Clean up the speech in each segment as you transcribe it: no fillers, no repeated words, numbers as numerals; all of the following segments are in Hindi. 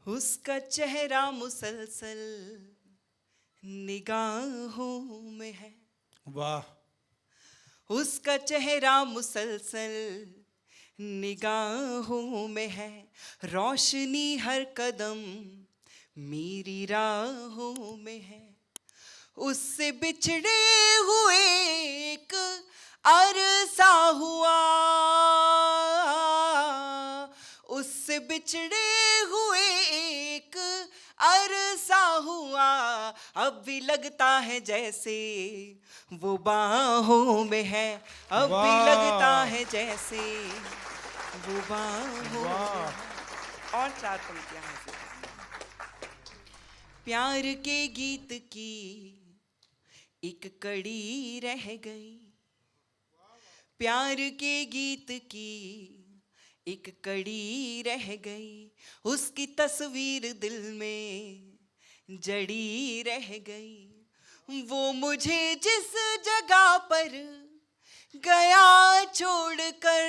उसका चेहरा मुसलसल निगाहों में है। वाह, उसका चेहरा मुसलसल निगाहों में है। रोशनी हर कदम मेरी राहों में है। उससे बिछड़े हुए एक अरसा हुआ, उससे बिछड़े हुए एक अरसा हुआ। अब भी लगता है जैसे वो बाहों में है। अब भी लगता वाह, है जैसे वो बाहों में वाह। है। और चार पंक्तियां हैं। प्यार के गीत की एक कड़ी रह गई। प्यार के गीत की एक कड़ी रह गई। उसकी तस्वीर दिल में जड़ी रह गई। वो मुझे जिस जगह पर गया छोड़कर,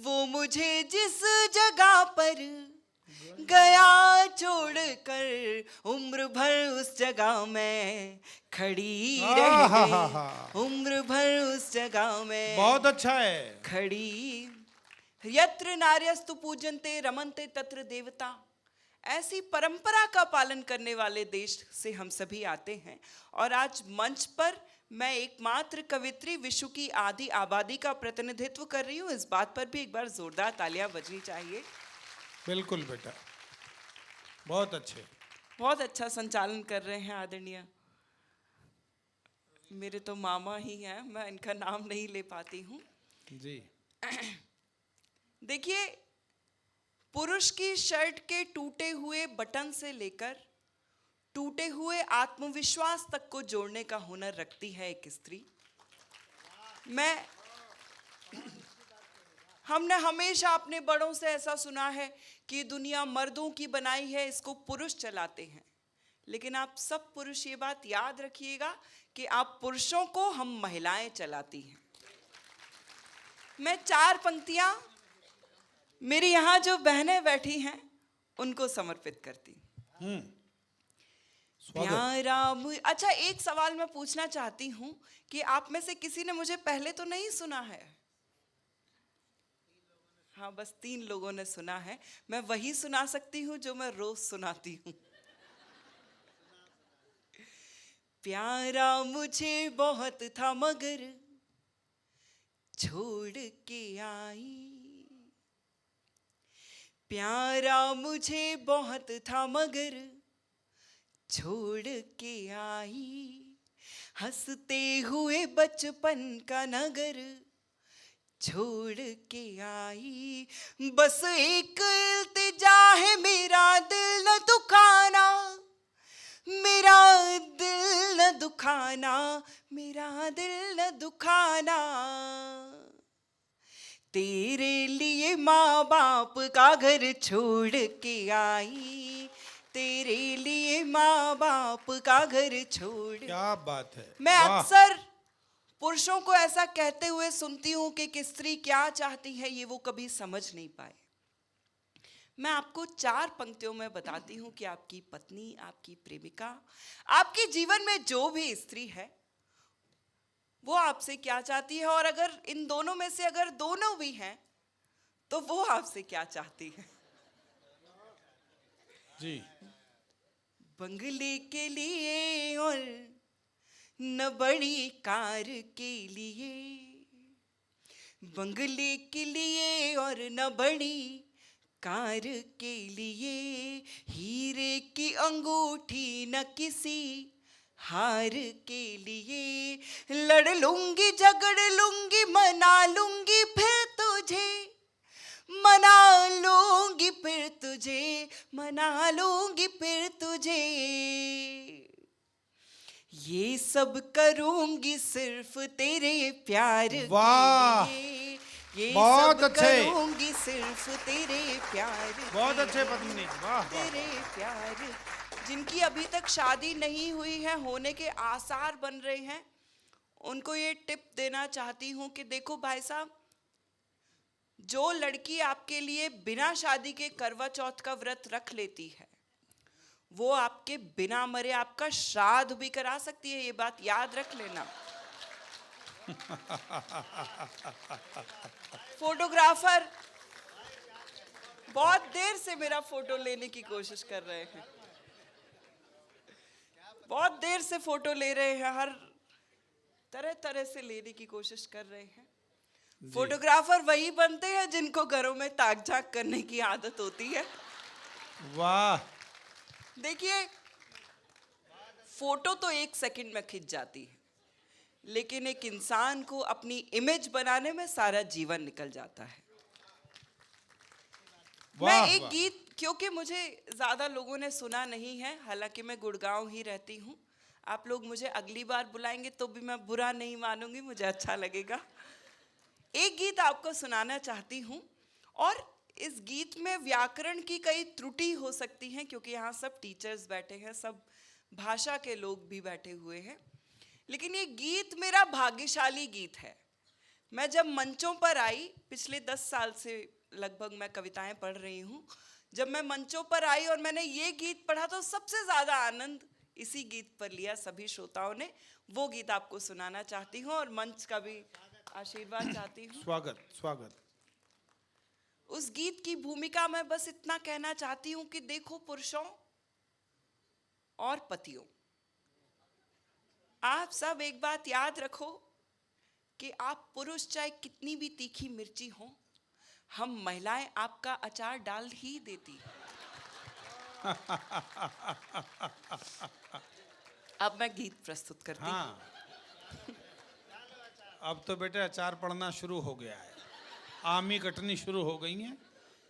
वो मुझे जिस जगह पर गया छोड़कर, उम्र भर उस जगह में खड़ी रह गई। उम्र भर उस जगह में बहुत अच्छा है। खड़ी। यत्र नार्यस्तु पूजन्ते रमन्ते तत्र देवता। ऐसी परंपरा का पालन करने वाले देश से हम सभी आते हैं। और आज मंच पर मैं एकमात्र कवित्री विश्व की आधी आबादी का प्रतिनिधित्व कर रही हूँ। इस बात पर भी एक बार जोरदार तालियां बजनी चाहिए। बिल्कुल बेटा, बहुत अच्छे। बहुत अच्छा संचालन कर रहे हैं आदरणीय मेरे तो मामा ही हैं, मैं इनका नाम नहीं ले पाती हूँ जी। देखिए, पुरुष की शर्ट के टूटे हुए बटन से लेकर टूटे हुए आत्मविश्वास तक को जोड़ने का हुनर रखती है एक स्त्री। हमने हमेशा अपने बड़ों से ऐसा सुना है कि दुनिया मर्दों की बनाई है, इसको पुरुष चलाते हैं। लेकिन आप सब पुरुष ये बात याद रखिएगा कि आप पुरुषों को हम महिलाएं चलाती हैं। मैं चार पंक्तियां मेरी यहाँ जो बहनें बैठी हैं उनको समर्पित करती हूँ। प्यारा अच्छा, एक सवाल मैं पूछना चाहती हूँ कि आप में से किसी ने मुझे पहले तो नहीं सुना है? हाँ, बस 3 लोगों ने सुना है। मैं वही सुना सकती हूँ जो मैं रोज सुनाती हूँ। प्यारा मुझे बहुत था मगर छोड़ के आई। प्यारा मुझे बहुत था मगर छोड़ के आई। हंसते हुए बचपन का नगर छोड़ के आई। बस एक इल्तिजा है, मेरा दिल न दुखाना, मेरा दिल न दुखाना, मेरा दिल न दुखाना। तेरे लिए माँ बाप का घर छोड़ के आई। तेरे लिए माँ बाप का घर छोड़। क्या बात है। मैं वाह। अक्सर पुरुषों को ऐसा कहते हुए सुनती हूँ कि एक स्त्री क्या चाहती है ये वो कभी समझ नहीं पाए। मैं आपको 4 पंक्तियों में बताती हूँ कि आपकी पत्नी, आपकी प्रेमिका, आपके जीवन में जो भी स्त्री है वो आपसे क्या चाहती है। और अगर इन दोनों में से अगर दोनों भी हैं तो वो आपसे क्या चाहती है। जी। बंगले के लिए और न बड़ी कार के लिए, बंगले के लिए और न बड़ी कार के लिए, हीरे की अंगूठी न किसी हार के लिए। लड़ लूंगी झगड़ लूंगी मना लूंगी फिर तुझे, मना लूंगी फिर तुझे, मना लूंगी फिर तुझे। ये सब करूंगी सिर्फ तेरे प्यार के लिए। ये बहुत सब अच्छे। करूंगी सिर्फ तेरे प्यार बहुत के अच्छे पत्नी। लिए। वाह, तेरे प्यार। जिनकी अभी तक शादी नहीं हुई है, होने के आसार बन रहे हैं, उनको ये टिप देना चाहती हूँ कि देखो भाई साहब, जो लड़की आपके लिए बिना शादी के करवा चौथ का व्रत रख लेती है, वो आपके बिना मरे आपका श्राद्ध भी करा सकती है, ये बात याद रख लेना। फोटोग्राफर बहुत देर से मेरा फोटो लेने की कोशिश कर रहे हैं, बहुत देर से फोटो ले रहे हैं, हर तरह तरह से लेने की कोशिश कर रहे हैं। फोटोग्राफर वही बनते हैं जिनको घरों में ताक झाक करने की आदत होती है। वाह, देखिए, फोटो तो 1 सेकंड में खिंच जाती है, लेकिन एक इंसान को अपनी इमेज बनाने में सारा जीवन निकल जाता है। मैं एक गीत, क्योंकि मुझे ज्यादा लोगों ने सुना नहीं है, हालांकि मैं गुड़गांव ही रहती हूँ, आप लोग मुझे अगली बार बुलाएंगे तो भी मैं बुरा नहीं मानूंगी, मुझे अच्छा लगेगा। एक गीत आपको सुनाना चाहती हूँ, और इस गीत में व्याकरण की कई त्रुटि हो सकती हैं, क्योंकि यहाँ सब टीचर्स बैठे हैं, सब भाषा के लोग भी बैठे हुए हैं, लेकिन ये गीत मेरा भाग्यशाली गीत है। मैं जब मंचों पर आई, पिछले 10 साल से लगभग मैं कविताएं पढ़ रही हूँ, जब मैं मंचों पर आई और मैंने ये गीत पढ़ा तो सबसे ज़्यादा आनंद इसी गीत पर लिया सभी श्रोताओं ने। वो गीत आपको सुनाना चाहती हूँ और मंच का भी आशीर्वाद चाहती हूँ। स्वागत स्वागत। उस गीत की भूमिका में बस इतना कहना चाहती हूँ कि देखो पुरुषों और पतियों, आप सब एक बात याद रखो कि आप पुरुष चाहे कितनी भी तीखी मिर्ची हो, हम महिलाएं आपका अचार डाल ही देती। अब मैं गीत प्रस्तुत करती हूँ। हाँ, अब तो बेटे अचार पड़ना शुरू हो गया है, आमी कटनी शुरू हो गई है,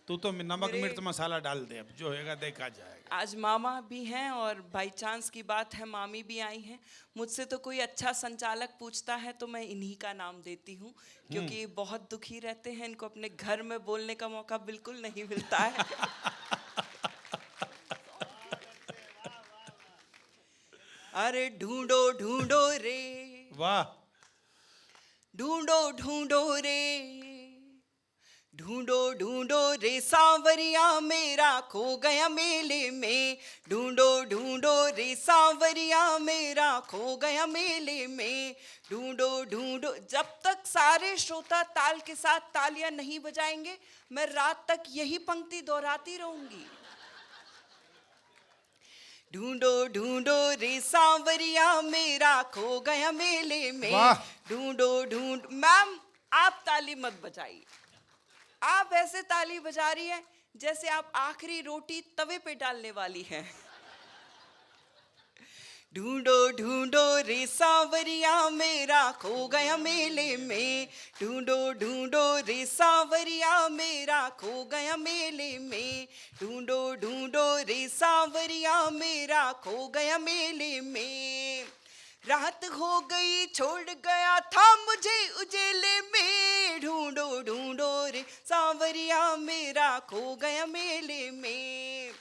तू तो नमक मिर्च मसाला डाल दे, अब जो होगा देखा जाएगा। आज मामा भी हैं और बाई चांस की बात है मामी भी आई हैं। मुझसे तो कोई अच्छा संचालक पूछता है तो मैं इन्हीं का नाम देती हूँ, क्योंकि ये बहुत दुखी रहते हैं, इनको अपने घर में बोलने का मौका बिल्कुल नहीं मिलता है। अरे ढूंढो ढूंढो रे, वाह, ढूंढो ढूंढो रे, ढूंढो ढूंढो रे सांवरिया मेरा खो गया मेले में, ढूंढो ढूंढो रे सांवरिया मेरा खो गया मेले में, ढूंढो ढूंढो। जब तक सारे श्रोता ताल के साथ तालियां नहीं बजाएंगे, मैं रात तक यही पंक्ति दोहराती रहूंगी। ढूंढो ढूंढो रे सांवरिया मेरा खो गया मेले में, ढूंढो ढूंढ। मैम, आप ताली मत बजाइए, आप ऐसे ताली बजा रही हैं जैसे आप आखिरी रोटी तवे पे डालने वाली हैं। ढूंढो ढूंढो रे सांवरिया मेरा खो गया मेले में, ढूंढो ढूंढो रे सांवरिया मेरा खो गया मेले में, ढूंढो ढूंढो रे सांवरिया मेरा खो गया मेले में। रात हो गई छोड़ गया था मुझे उजेले में, ढूंढो ढूंढो रे सांवरिया मेरा खो गया मेले में।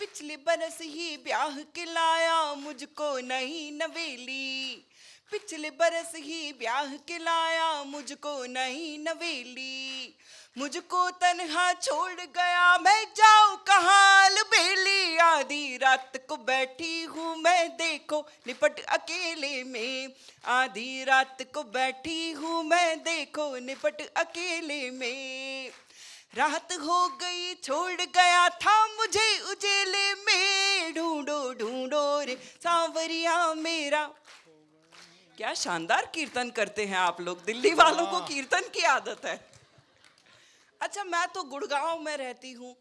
पिछले बरस ही ब्याह के लाया मुझको नई नवेली, पिछले बरस ही ब्याह के लाया मुझको नई नवेली, मुझको तन्हा छोड़ गया मैं जाऊं कहाँ अलबेली, आधी रात को बैठी हूँ मैं देखो निपट अकेले में, आधी रात को बैठी हूँ मैं देखो निपट अकेले में। रात हो गई छोड़ गया था मुझे उजेले में, ढूंढो ढूंढो रे सांवरिया मेरा। क्या शानदार कीर्तन करते हैं आप लोग, दिल्ली वालों को कीर्तन की आदत है। अच्छा, मैं तो गुड़गांव में रहती हूँ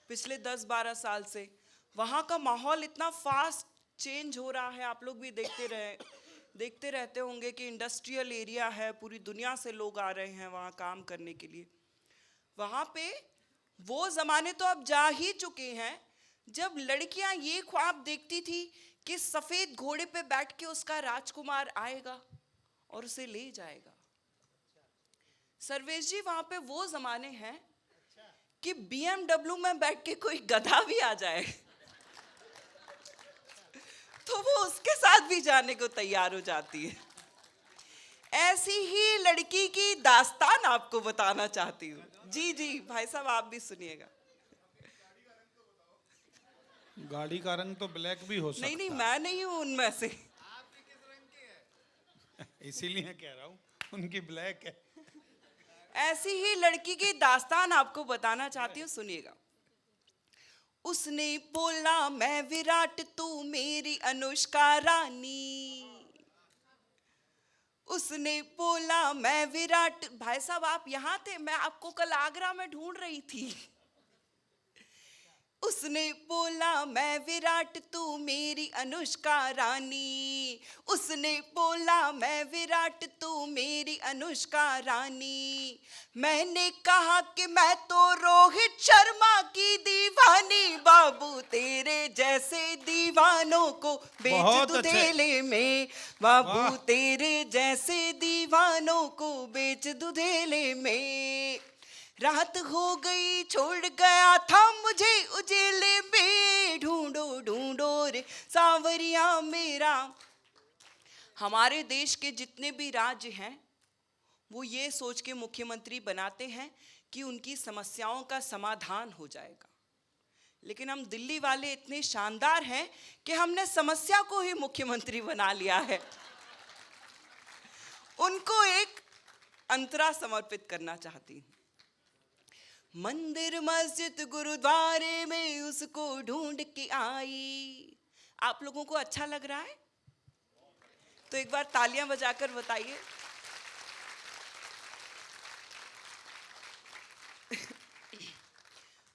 पिछले 10-12 साल से, वहाँ का माहौल इतना फास्ट चेंज हो रहा है, आप लोग भी देखते रहते होंगे कि इंडस्ट्रियल एरिया है, पूरी दुनिया से लोग आ रहे हैं वहाँ काम करने के लिए। वहाँ पे वो ज़माने तो अब जा ही चुके हैं जब लड़कियाँ ये ख्वाब देखती थी कि सफ़ेद घोड़े पे बैठ के उसका राजकुमार आएगा और उसे ले जाएगा। सर्वेश जी, वहाँ पे वो ज़माने हैं कि BMW में बैठ के कोई गधा भी आ जाए तो वो उसके साथ भी जाने को तैयार हो जाती है। ऐसी ही लड़की की दास्तान आपको बताना चाहती हूँ। जी जी भाई साहब, आप भी सुनिएगा। गाड़ी का रंग तो ब्लैक भी हो सकता नहीं नहीं, है। मैं नहीं हूं उनमें से। इसीलिए कह रहा हूँ उनकी ब्लैक है। ऐसी ही लड़की की दास्तान आपको बताना चाहती हूँ, सुनिएगा। उसने बोला मैं विराट, तू मेरी अनुष्का रानी। उसने बोला मैं विराट। भाई साहब आप यहाँ थे, मैं आपको कल आगरा में ढूंढ रही थी। उसने बोला मैं विराट, तू मेरी अनुष्का रानी। उसने बोला मैं विराट, तू मेरी अनुष्का रानी। मैंने कहा कि मैं तो रोहित शर्मा की दीवानी। बाबू तेरे जैसे दीवानों को बेच बहुत दूं अच्छे। धेले में। बाबू वाह। तेरे जैसे दीवानों को बेच दूं धेले में। रात हो गई छोड़ गया था मुझे उजेले में। ढूंढो ढूंढो रे सांवरिया मेरा। हमारे देश के जितने भी राज्य हैं वो ये सोच के मुख्यमंत्री बनाते हैं कि उनकी समस्याओं का समाधान हो जाएगा, लेकिन हम दिल्ली वाले इतने शानदार हैं कि हमने समस्या को ही मुख्यमंत्री बना लिया है। उनको एक अंतरा समर्पित करना चाहती हूँ। मंदिर मस्जिद गुरुद्वारे में उसको ढूंढ के आई। आप लोगों को अच्छा लग रहा है तो एक बार तालियां बजाकर बताइए।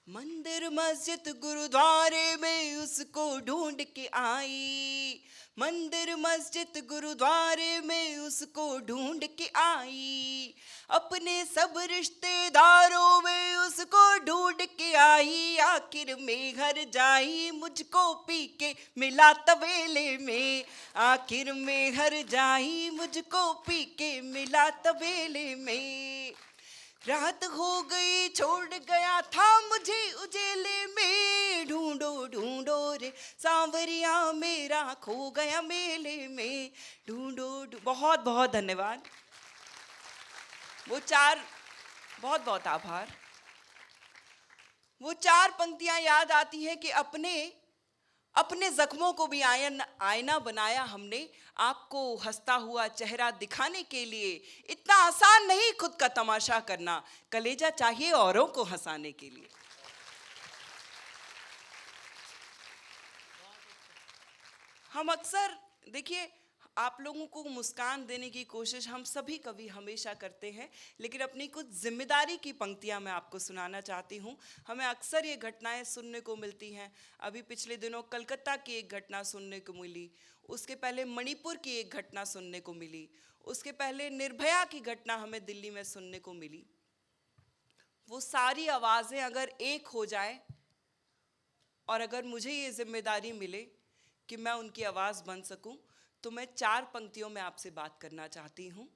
मंदिर मस्जिद गुरुद्वारे में उसको ढूंढ के आई। मंदिर मस्जिद गुरुद्वारे में उसको ढूंढ के आई। अपने सब रिश्तेदारों में उसको ढूंढ के आई। आखिर में घर जाई मुझको पी के मिला तबेले में। आखिर में घर जाई मुझको पी के मिला तबेले में। रात हो गई छोड़ गया था मुझे उजेले में। ढूंढो ढूंढो रे सांवरिया मेरा खो गया मेले में। ढूंढो बहुत बहुत धन्यवाद। वो चार, बहुत बहुत आभार। वो चार पंक्तियां याद आती हैं कि अपने जख्मों को भी आईना बनाया हमने। आपको हंसता हुआ चेहरा दिखाने के लिए। इतना आसान नहीं खुद का तमाशा करना, कलेजा चाहिए औरों को हंसाने के लिए। हम अक्सर देखिए, आप लोगों को मुस्कान देने की कोशिश हम सभी कवि हमेशा करते हैं, लेकिन अपनी कुछ जिम्मेदारी की पंक्तियां मैं आपको सुनाना चाहती हूं। हमें अक्सर ये घटनाएं सुनने को मिलती हैं। अभी पिछले दिनों कलकत्ता की एक घटना सुनने को मिली, उसके पहले मणिपुर की एक घटना सुनने को मिली, उसके पहले निर्भया की घटना हमें दिल्ली में सुनने को मिली। वो सारी आवाज़ें अगर एक हो जाए और अगर मुझे ये जिम्मेदारी मिले कि मैं उनकी आवाज़ बन सकूं, तो मैं चार पंक्तियों में आपसे बात करना चाहती हूँ।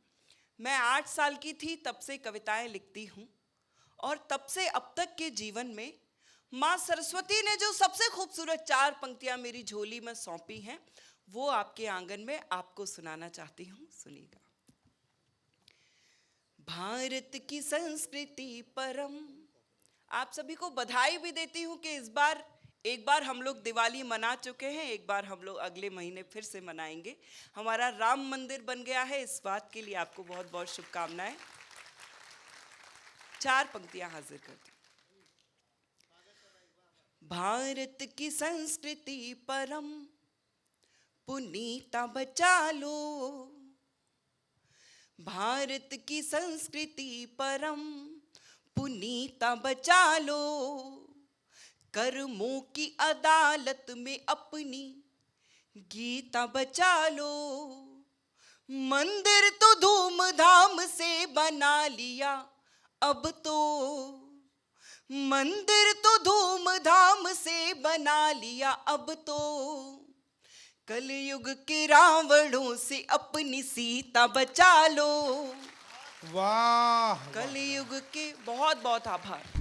मैं 8 साल की थी तब से कविताएं लिखती हूँ, और तब से अब तक के जीवन में माँ सरस्वती ने जो सबसे खूबसूरत 4 पंक्तियां मेरी झोली में सौंपी हैं, वो आपके आंगन में आपको सुनाना चाहती हूँ। सुनिएगा। भारत की संस्कृति परम। आप सभी को बधाई भी देती हूँ कि एक बार हम लोग दिवाली मना चुके हैं, एक बार हम लोग अगले महीने फिर से मनाएंगे। हमारा राम मंदिर बन गया है, इस बात के लिए आपको बहुत बहुत शुभकामनाएं। 4 पंक्तियां हाजिर करती। भारत की संस्कृति परम पुनीता बचा लो। भारत की संस्कृति परम पुनीता बचा लो। कर्मों की अदालत में अपनी गीता बचा लो। मंदिर तो धूमधाम से बना लिया, अब तो मंदिर तो धूमधाम से बना लिया, अब तो कलयुग के रावणों से अपनी सीता बचा लो। वाह। कलयुग के, बहुत बहुत आभार।